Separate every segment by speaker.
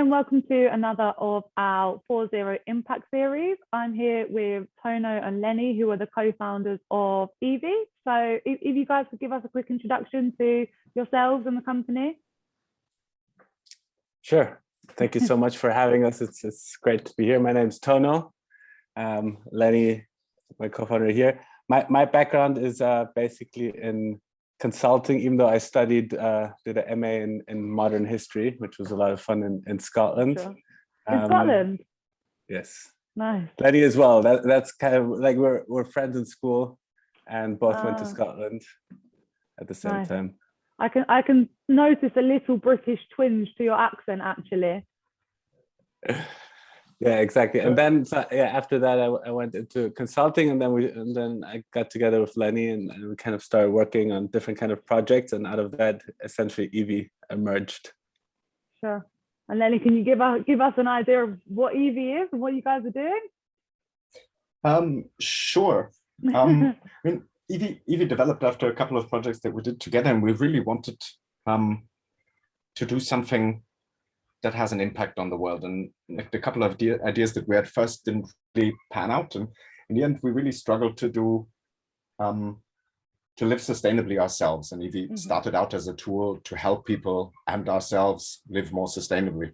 Speaker 1: and welcome to another of our 4.0 Impact series. I'm here with Tono and Lenny, who are the co-founders of Evie. So if you guys could give us a quick introduction to yourselves and the company.
Speaker 2: Sure. Thank you so much for having us. It's great to be here. My name is Tono. Lenny, my co-founder here. My background is basically in consulting, even though I did an MA in modern history, which was a lot of fun in Scotland.
Speaker 1: Sure. In Scotland?
Speaker 2: Yes.
Speaker 1: Nice.
Speaker 2: Lenny as well. That's kind of like we're friends in school and both went to Scotland at the same time.
Speaker 1: I can notice a little British twinge to your accent, actually.
Speaker 2: Yeah, exactly. And then after that, I went into consulting, and then I got together with Lenny, and we kind of started working on different kind of projects, and out of that, essentially, Evie emerged.
Speaker 1: Sure. And Lenny, can you give us an idea of what Evie is and what you guys are doing?
Speaker 3: Sure. I mean, Evie developed after a couple of projects that we did together, and we really wanted to do something that has an impact on the world. And like the couple of ideas that we had first didn't really pan out. And in the end, we really struggled to live sustainably ourselves. And Evie started out as a tool to help people and ourselves live more sustainably.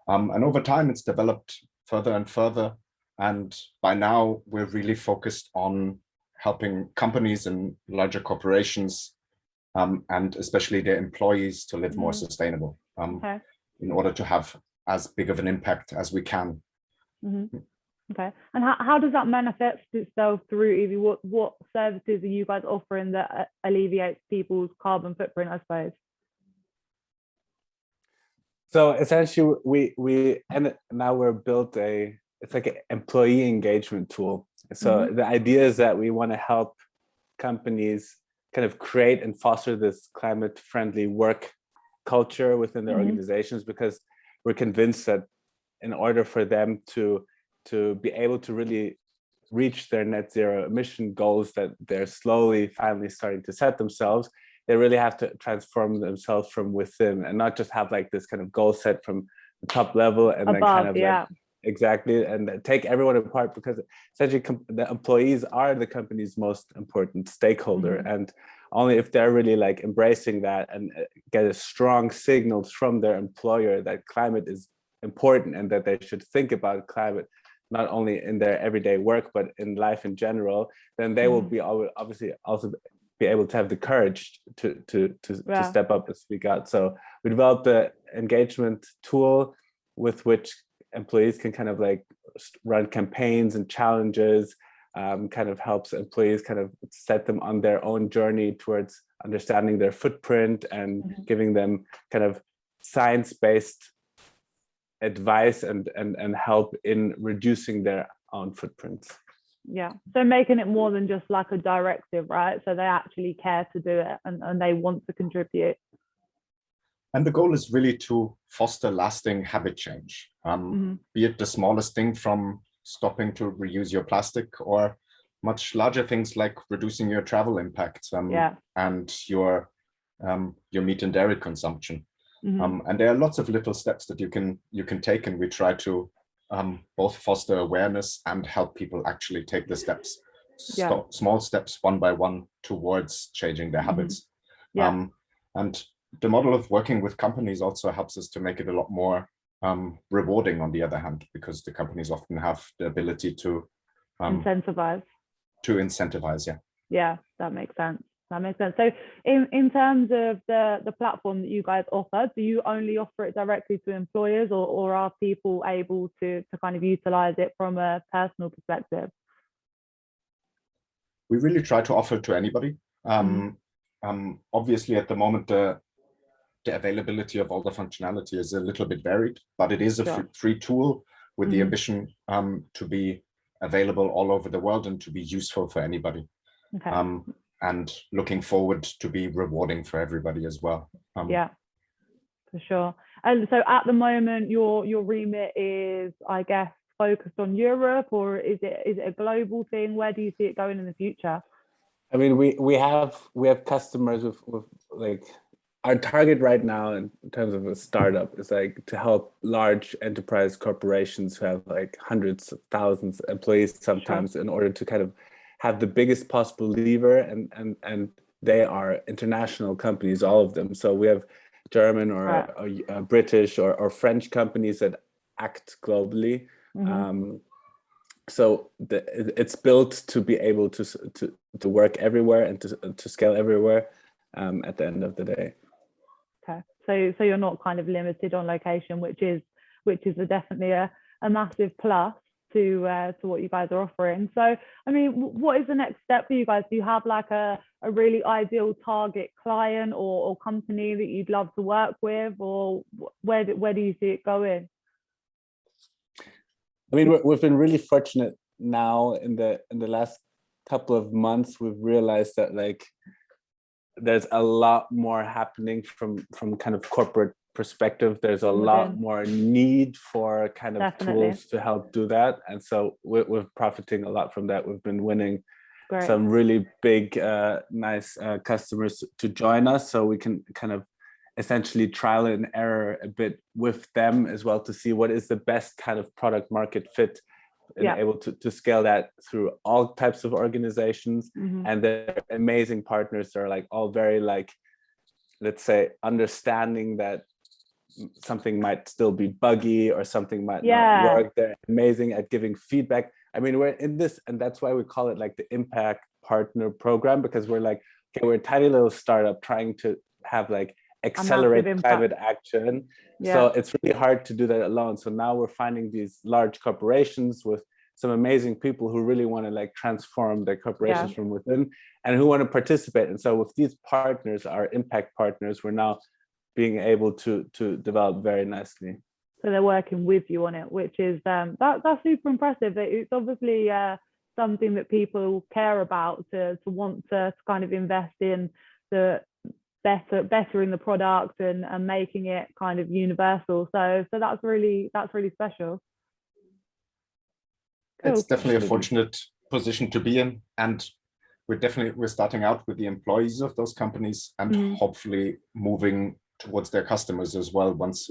Speaker 3: And over time, it's developed further and further. And by now, we're really focused on helping companies and larger corporations, and especially their employees, to live more sustainable. In order to have as big of an impact as we can.
Speaker 1: Okay, and how does that manifest itself through Evie? What services are you guys offering that alleviates people's carbon footprint, I suppose?
Speaker 2: So essentially, we now we're built it's like an employee engagement tool. So the idea is that we want to help companies kind of create and foster this climate-friendly work culture within their organizations, because we're convinced that in order for them to be able to really reach their net zero emission goals that they're finally starting to set themselves, they really have to transform themselves from within, and not just have like this kind of goal set from the top level and then kind of like exactly, and take everyone apart, because essentially the employees are the company's most important stakeholder, and only if they're really like embracing that and get a strong signals from their employer that climate is important and that they should think about climate not only in their everyday work but in life in general, then they will be obviously also be able to have the courage to step up and speak out. So we developed the engagement tool with which employees can kind of like run campaigns and challenges, kind of helps employees kind of set them on their own journey towards understanding their footprint and giving them kind of science-based advice and help in reducing their own footprints.
Speaker 1: Yeah, so making it more than just like a directive, right? So they actually care to do it and they want to contribute.
Speaker 3: And the goal is really to foster lasting habit change, be it the smallest thing from stopping to reuse your plastic, or much larger things like reducing your travel impact and your meat and dairy consumption. And there are lots of little steps that you can take, and we try to both foster awareness and help people actually take the steps, small steps one by one towards changing their habits. And the model of working with companies also helps us to make it a lot more rewarding, on the other hand, because the companies often have the ability to
Speaker 1: incentivize.
Speaker 3: Yeah,
Speaker 1: that makes sense. So in terms of the platform that you guys offer, do you only offer it directly to employers, or are people able to kind of utilize it from a personal perspective?
Speaker 3: We really try to offer it to anybody. Obviously, at the moment, the availability of all the functionality is a little bit varied, but it is a free tool with the ambition to be available all over the world and to be useful for anybody. And looking forward to be rewarding for everybody as well.
Speaker 1: Yeah, for sure. And so at the moment, your remit is, I guess, focused on Europe, or is it a global thing? Where do you see it going in the future?
Speaker 2: I mean, we have customers with like our target right now in terms of a startup is like to help large enterprise corporations who have like hundreds of thousands of employees sometimes in order to kind of have the biggest possible lever, and they are international companies, all of them. So we have German or British or French companies that act globally. So it's built to be able to work everywhere and to scale everywhere at the end of the day.
Speaker 1: Okay, so you're not kind of limited on location, which is definitely a massive plus to what you guys are offering. So, I mean, what is the next step for you guys? Do you have like a really ideal target client or company that you'd love to work with, or where do you see it going?
Speaker 2: I mean, we've been really fortunate now in the last couple of months. We've realized that like there's a lot more happening from kind of corporate perspective. There's a lot more need for kind of tools to help do that, and so we're profiting a lot from that. We've been winning some really big nice customers to join us, so we can kind of essentially trial and error a bit with them as well to see what is the best kind of product market fit, and able to scale that through all types of organizations. And they're amazing partners. They're like all very like, let's say, understanding that something might still be buggy or something might not work. They're amazing at giving feedback. I mean, we're in this, and that's why we call it like the impact partner program, because we're like, okay, we're a tiny little startup trying to have like accelerate climate action. So it's really hard to do that alone. So now we're finding these large corporations with some amazing people who really want to like transform their corporations from within and who want to participate. And so with these partners, our impact partners, we're now being able to develop very nicely.
Speaker 1: So they're working with you on it, which is that's super impressive. It's obviously something that people care about, to want to kind of invest in the bettering the product and making it kind of universal. So that's really special. Cool.
Speaker 3: It's definitely a fortunate position to be in, and we're starting out with the employees of those companies, and hopefully moving towards their customers as well once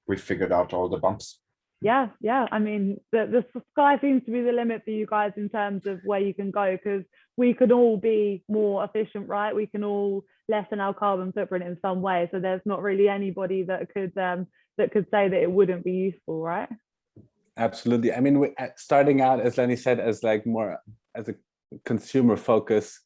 Speaker 3: we've figured out all the bumps. Yeah.
Speaker 1: I mean, the sky seems to be the limit for you guys in terms of where you can go, because we could all be more efficient, right? We can all lessen our carbon footprint in some way. So there's not really anybody that could say that it wouldn't be useful, right?
Speaker 2: Absolutely. I mean, starting out, as Lenny said, as like more as a consumer focus,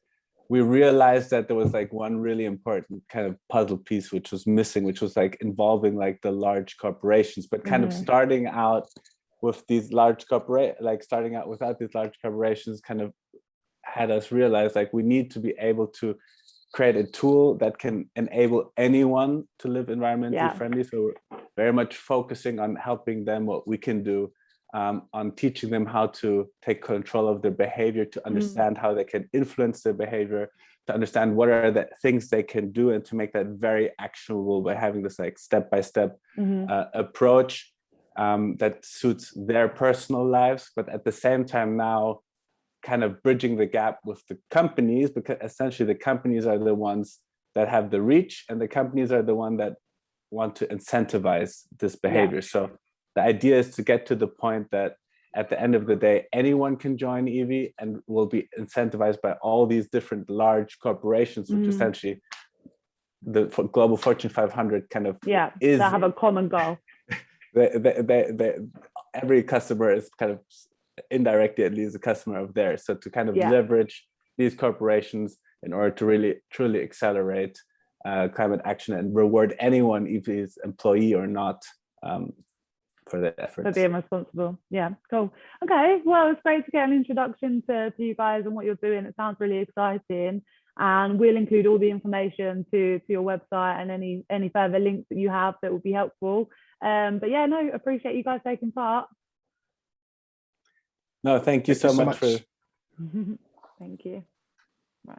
Speaker 2: we realized that there was like one really important kind of puzzle piece which was missing, which was like involving like the large corporations, but kind of starting out with these large starting out without these large corporations kind of had us realize like we need to be able to create a tool that can enable anyone to live environmentally friendly. So we're very much focusing on helping them what we can do, on teaching them how to take control of their behavior, to understand how they can influence their behavior, to understand what are the things they can do, and to make that very actionable by having this like step-by-step approach that suits their personal lives, but at the same time now kind of bridging the gap with the companies, because essentially the companies are the ones that have the reach, and the companies are the one that want to incentivize this behavior. So the idea is to get to the point that at the end of the day, anyone can join Evie and will be incentivized by all these different large corporations, which essentially the global Fortune 500 kind of is.
Speaker 1: They have a common goal.
Speaker 2: Every customer is kind of indirectly at least a customer of theirs. So to kind of leverage these corporations in order to really truly accelerate climate action and reward anyone, if he's employee or not, for their efforts.
Speaker 1: For being responsible. Yeah, cool. Okay, well, it's great to get an introduction to you guys and what you're doing. It sounds really exciting, and we'll include all the information to your website and any further links that you have that would be helpful. But yeah, no, appreciate you guys taking part.
Speaker 2: No, thank you so much for.
Speaker 1: Thank you. Right.